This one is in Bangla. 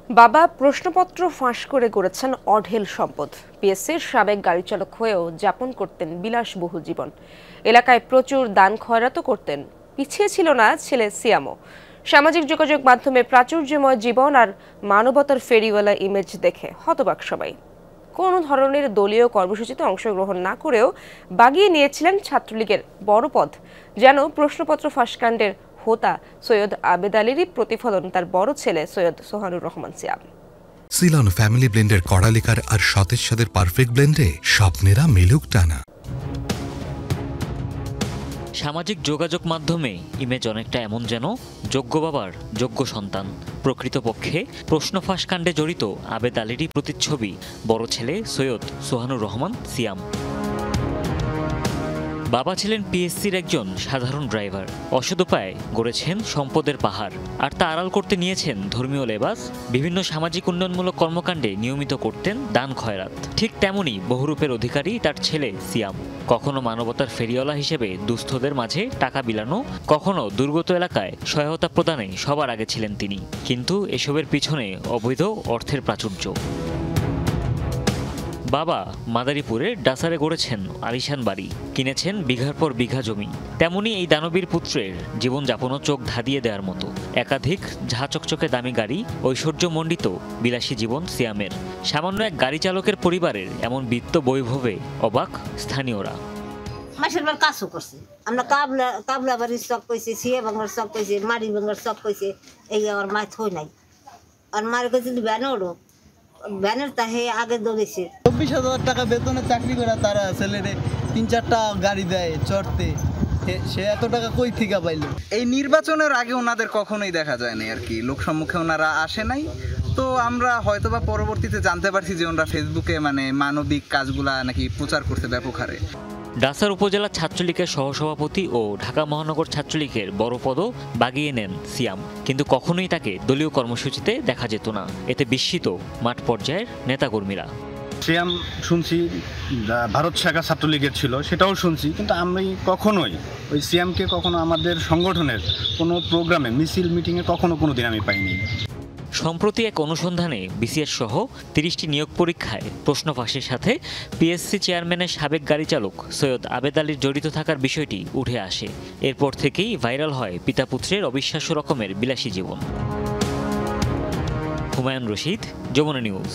বাবা প্রশ্নপত্র ফাঁস করে গড়েছেন অঢেল সম্পদ। পিএসসির সাবেক গাড়ি চালক হয়েও যাপন করতেন বিলাসবহুল জীবন। এলাকায় প্রচুর দান খয়রাতও করতেন। পিছিয়ে ছিল না ছেলে সিয়ামও। সামাজিক যোগাযোগ মাধ্যমে প্রাচুর্যময় জীবন আর মানবতার ফেরিওয়ালা ইমেজ দেখে হতবাক সবাই। কোনো ধরনের দলীয় কর্মসূচিতে অংশগ্রহণ না করেও বাগিয়ে নিয়েছিলেন ছাত্রলীগের বড় পদ। যেন প্রশ্নপত্র ফাঁসকাণ্ডের হোতা সৈয়দ আবেদ আলীরই প্রতিফলন তার বড় ছেলে সৈয়দ সোহানুর রহমান সিয়াম। সিলন ফ্যামিলি ব্লেন্ডের কড়ালিকার আর সতেজ স্বাদের পারফেক্ট ব্লেন্ডে স্বপ্নেরা মেলুক টানা। সামাজিক যোগাযোগ মাধ্যমে ইমেজ অনেকটা এমন যেন যোগ্য বাবার যোগ্য সন্তান। প্রকৃতপক্ষে প্রশ্ন ফাঁসকাণ্ডে জড়িত আবেদ আলীরই প্রতিচ্ছবি বড় ছেলে সৈয়দ সোহানুর রহমান সিয়াম। বাবা ছিলেন পিএসসির একজন সাধারণ ড্রাইভার। অসদুপায় গড়েছেন সম্পদের পাহাড়, আর তা আড়াল করতে নিয়েছেন ধর্মীয় লেবাস। বিভিন্ন সামাজিক উন্নয়নমূলক কর্মকাণ্ডে নিয়মিত করতেন দান খয়রাত। ঠিক তেমনই বহুরূপের অধিকারী তার ছেলে সিয়াম। কখনো মানবতার ফেরিওয়ালা হিসেবে দুস্থদের মাঝে টাকা বিলানো, কখনো দুর্গত এলাকায় সহায়তা প্রদানে সবার আগে ছিলেন তিনি। কিন্তু এসবের পিছনে অবৈধ অর্থের প্রাচুর্য। বাবা মাদারীপুরের ডাসারে গড়েছেন আলিশান বাড়ি, কিনেছেন বিঘার পর বিঘা জমি। তেমনি এই দানবীর পুত্রের জীবনযাপনও চোখ ধাঁধিয়ে দেওয়ার মতো। একাধিক ঝাঁ চকচকে দামি গাড়ি, ঐশ্বর্যমণ্ডিত বিলাসী জীবন সিয়ামের। সামান্য এক গাড়ি চালকের পরিবারের এমন বিত্ত বৈভবে অবাক স্থানীয়রা। মাসের বার কাজও করছে, আমরা কাবলা বাড়ির শখ কইছে, সিয়া বাংলার শখ কইছে, মারি বাংলার শখ কইছে। এই আমার মায় থই নাই, আর মারে কইছে ব্যানে ওড়ো, ব্যানের তাহে আগে দৌড়েছে। 24,000 টাকা বেতনে চাকরি করে তারা ছেলেরে 3-4টা গাড়ি দেয় চড়তে, সে এত টাকা কই থেকে পাইলো? এই নির্বাচনের আগে ওনাদের কখনোই দেখা যায় না আর কি, লোক সম্মুখে ওনারা আসে নাই। তো আমরা হয়তোবা পরবর্তীতে জানতে পারছি যে ওনারা ফেসবুকে মানবিক কাজগুলা নাকি প্রচার করতে ব্যাপক হারে। ডাসার উপজেলা ছাত্রলীগের সহসভাপতি ও ঢাকা মহানগর ছাত্রলীগের বড় পদও বাগিয়ে নেন সিয়াম, কিন্তু কখনোই তাকে দলীয় কর্মসূচিতে দেখা যেত না। এতে বিস্মিত মাঠ পর্যায়ের নেতাকর্মীরা। সিয়াম শুনছি ভারত শাখা ছাত্রলীগের ছিল, সেটাও শুনছি, কিন্তু আমি কখনোই ওই সিয়ামকে কখনো আমাদের সংগঠনের কোনো প্রোগ্রামে, মিছিল, মিটিংয়ে কখনো কোনো দিন আমি পাইনি। সম্প্রতি এক অনুসন্ধানে বিসিএস সহ 30টি নিয়োগ পরীক্ষায় প্রশ্ন ফাঁসের সাথে পিএসসি চেয়ারম্যানের সাবেক গাড়ি চালক সৈয়দ আবেদ আলীর জড়িত থাকার বিষয়টি উঠে আসে। এরপর থেকেই ভাইরাল হয় পিতা পুত্রের অবিশ্বাস্য রকমের বিলাসী জীবন। হুমায়ুন রশিদ, যমুনা নিউজ।